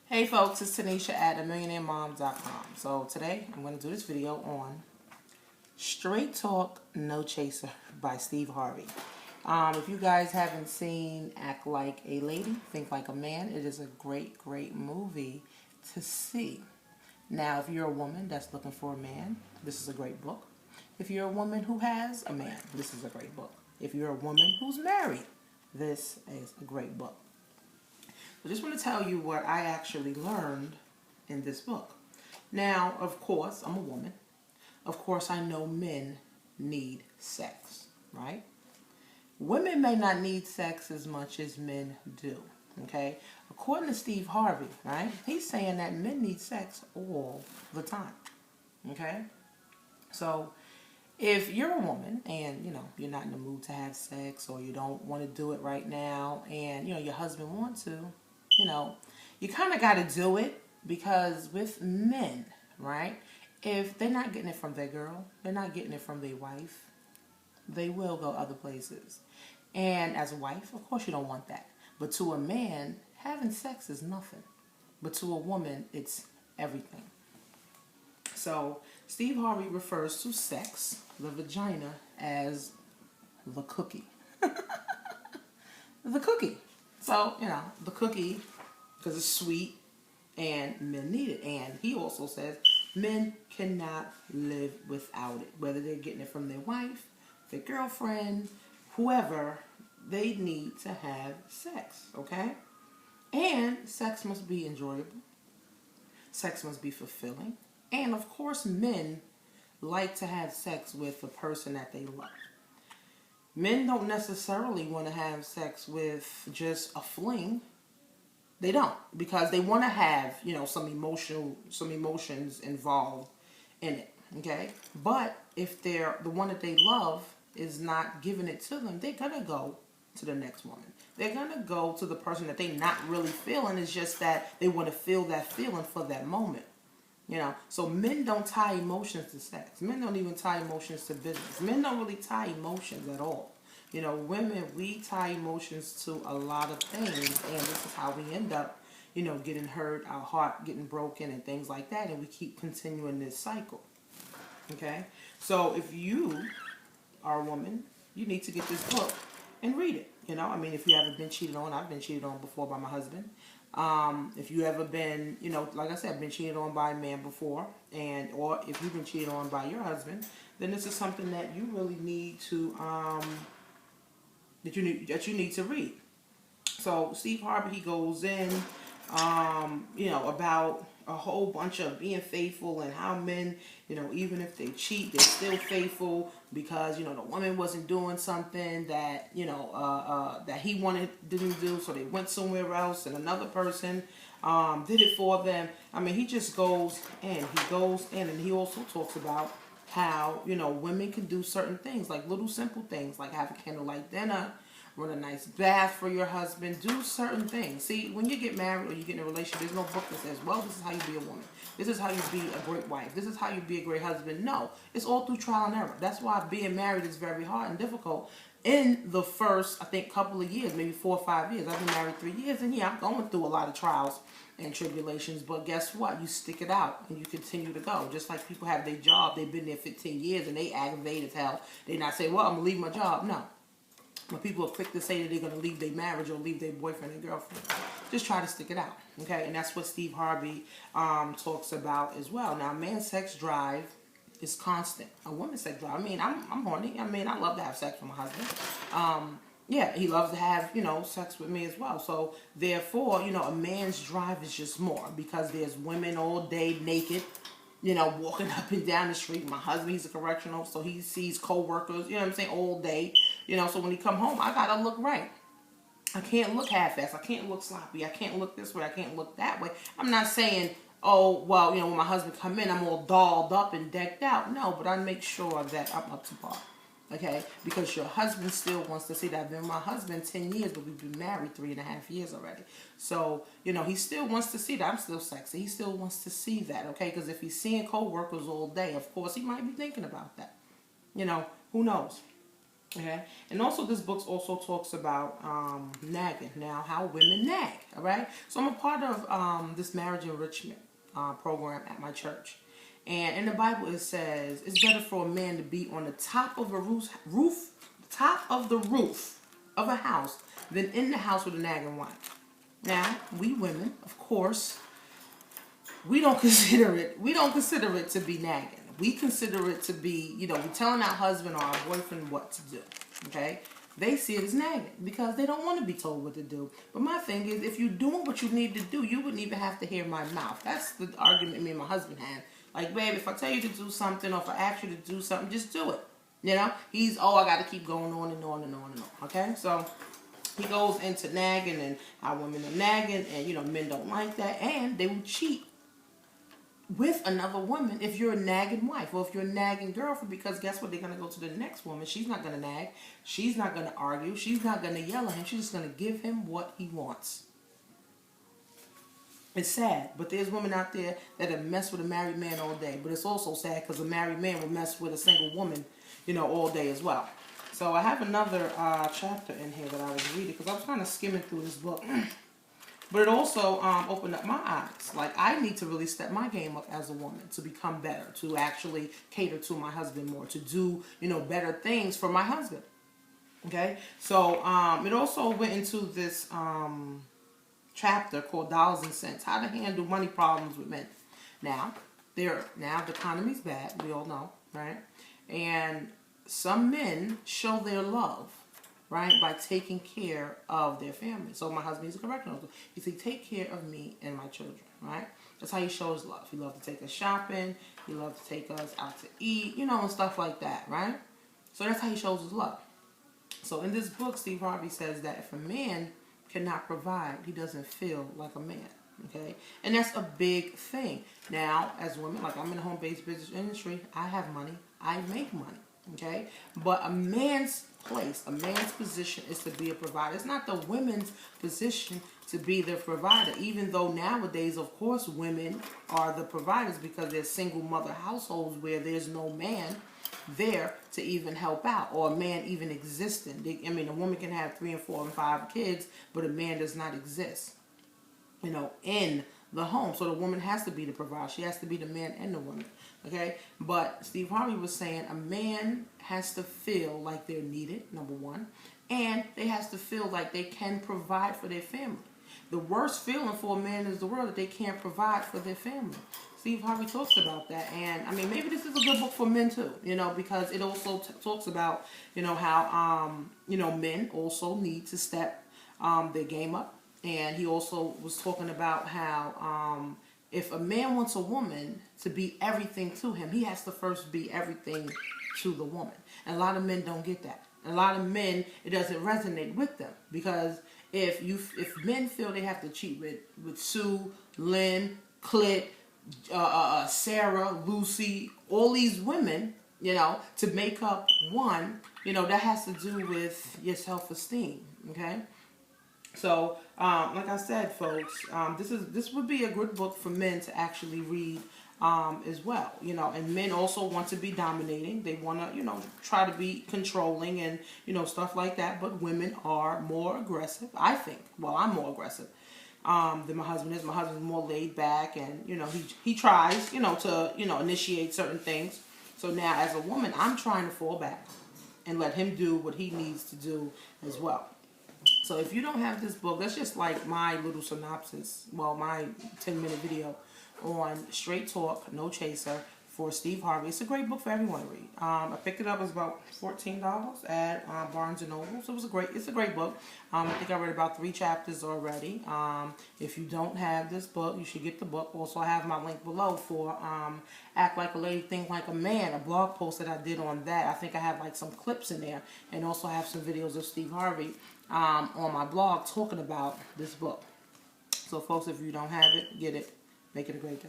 Hey folks, it's Tanisha at amillionairemoms.com. So today I'm going to do this video on Straight Talk, No Chaser by Steve Harvey. If you guys haven't seen Act Like a Lady, Think Like a Man, it is a great, great movie to see. Now, if you're a woman that's looking for a man, this is a great book. If you're a woman who has a man, this is a great book. If you're a woman who's married, this is a great book. I just want to tell you what I actually learned in this book. Now, of course, I'm a woman. Of course, I know men need sex, right? Women may not need sex as much as men do, okay? According to Steve Harvey, right, he's saying that men need sex all the time, okay? So if you're a woman and, you're not in the mood to have sex or you don't want to do it right now and, your husband wants to, you kind of got to do it because with men, right, if they're not getting it from their girl, they're not getting it from their wife, they will go other places. And as a wife, of course you don't want that. But to a man, having sex is nothing. But to a woman, it's everything. So Steve Harvey refers to sex, the vagina, as the cookie. The cookie. So, the cookie, because it's sweet, and men need it. And he also says men cannot live without it. Whether they're getting it from their wife, their girlfriend, whoever, they need to have sex, okay? And sex must be enjoyable. Sex must be fulfilling. And, of course, men like to have sex with the person that they love. Men don't necessarily want to have sex with just a fling. They don't, because they want to have, some emotions involved in it, okay? But if the one that they love is not giving it to them, they're going to go to the next woman. They're going to go to the person that they're not really feeling. It's just that they want to feel that feeling for that moment. So men don't tie emotions to sex. Men don't even tie emotions to business. Men don't really tie emotions at all. Women, we tie emotions to a lot of things, and this is how we end up, getting hurt, our heart getting broken, and things like that, and we keep continuing this cycle. Okay? So if you are a woman, you need to get this book and read it. If you haven't been cheated on, I've been cheated on before by my husband. If you ever been, like I said, been cheated on by a man before, or if you've been cheated on by your husband, then this is something that you really need to, that you need to read. So Steve Harvey, he goes in, about a whole bunch of being faithful and how men, even if they cheat, they're still faithful because, the woman wasn't doing something that, that he wanted them to do, so they went somewhere else and another person did it for them. He just goes in. And he also talks about how, women can do certain things, like little simple things, like have a candlelight dinner, run a nice bath for your husband, do certain things. See, when you get married or you get in a relationship, there's no book that says, well, this is how you be a woman. This is how you be a great wife. This is how you be a great husband. No, it's all through trial and error. That's why being married is very hard and difficult. In the first, I think, couple of years, maybe 4 or 5 years. I've been married 3 years, and yeah, I'm going through a lot of trials and tribulations, but guess what? You stick it out, and you continue to go. Just like people have their job, they've been there 15 years, and they aggravate as hell. They not say, well, I'm going to leave my job. No. When people are quick to say that they're going to leave their marriage or leave their boyfriend and girlfriend, just try to stick it out, okay? And that's what Steve Harvey talks about as well. Now, a man's sex drive is constant. A woman's sex drive, I'm horny. I love to have sex with my husband. Yeah, he loves to have, sex with me as well. So, therefore, a man's drive is just more because there's women all day naked, walking up and down the street. My husband, he's a correctional, so he sees co-workers, all day. So when he come home, I gotta look right. I can't look half-assed. I can't look sloppy. I can't look this way. I can't look that way. I'm not saying, oh, well, when my husband come in, I'm all dolled up and decked out. No, but I make sure that I'm up to par. Okay? Because your husband still wants to see that. I've been with my husband 10 years, but we've been married 3.5 years already. So, he still wants to see that I'm still sexy. He still wants to see that, okay? Because if he's seeing co-workers all day, of course, he might be thinking about that. Who knows? Okay, and also this book also talks about nagging. Now, how women nag. All right, so I'm a part of this marriage enrichment program at my church, and in the Bible it says it's better for a man to be on the top of a top of the roof of a house than in the house with a nagging wife. Now, we women, of course, we don't consider it to be nagging. We consider it to be, we're telling our husband or our boyfriend what to do. Okay? They see it as nagging because they don't want to be told what to do. But my thing is, if you're doing what you need to do, you wouldn't even have to hear my mouth. That's the argument me and my husband had. Like, babe, if I tell you to do something or if I ask you to do something, just do it. He's, I got to keep going on and on and on and on. Okay? So he goes into nagging and how women are nagging and, men don't like that. And they will cheat with another woman if you're a nagging wife or if you're a nagging girlfriend, because guess what? They're going to go to the next woman. She's not going to nag. She's not going to argue. She's not going to yell at him. She's just going to give him what he wants. It's sad, but there's women out there that have messed with a married man all day. But it's also sad because a married man will mess with a single woman, all day as well. So I have another chapter in here that I was reading because I was kind of skimming through this book. But it also opened up my eyes. Like, I need to really step my game up as a woman to become better, to actually cater to my husband more, to do, better things for my husband. Okay? So it also went into this chapter called Dollars and Cents, how to handle money problems with men. Now the economy's bad, we all know, right? And some men show their love, right, by taking care of their family. So my husband is a correctional officer. He said, take care of me and my children, right? That's how he shows love. He loves to take us shopping. He loves to take us out to eat, and stuff like that, right? So that's how he shows his love. So in this book, Steve Harvey says that if a man cannot provide, he doesn't feel like a man, okay? And that's a big thing. Now, as women, like I'm in the home-based business industry, I have money. I make money, okay? But a man's place, a man's position is to be a provider. It's not the women's position to be the provider, even though nowadays, of course, women are the providers because they're single mother households where there's no man there to even help out or a man even existing. A woman can have 3 and 4 and 5 kids, but a man does not exist, in the home. So the woman has to be the provider. She has to be the man and the woman. Okay? But Steve Harvey was saying a man has to feel like they're needed, number one, and they has to feel like they can provide for their family. The worst feeling for a man is the world that they can't provide for their family. Steve Harvey talks about that, and maybe this is a good book for men too, because it also talks about, how, men also need to step their game up. And he also was talking about how if a man wants a woman to be everything to him, he has to first be everything to the woman. And a lot of men don't get that. A lot of men, it doesn't resonate with them because if men feel they have to cheat with Sue, Lynn, Clit, Sarah, Lucy, all these women, to make up one, that has to do with your self-esteem, okay? So, like I said, folks, this would be a good book for men to actually read as well, and men also want to be dominating. They want to, try to be controlling and, stuff like that, but women are more aggressive, I think. Well, I'm more aggressive than my husband is. My husband's more laid back and, he tries, to, initiate certain things. So now as a woman, I'm trying to fall back and let him do what he needs to do as well. So if you don't have this book, that's just like my little synopsis, my 10-minute video on Straight Talk, No Chaser for Steve Harvey. It's a great book for everyone to read. I picked it up, it was about $14 at Barnes & Noble. So it's a great book. I think I read about 3 chapters already. If you don't have this book, you should get the book. Also, I have my link below for Act Like a Lady, Think Like a Man, a blog post that I did on that. I think I have like some clips in there, and also have some videos of Steve Harvey on my blog talking about this book. So folks, if you don't have it, get it. Make it a great day.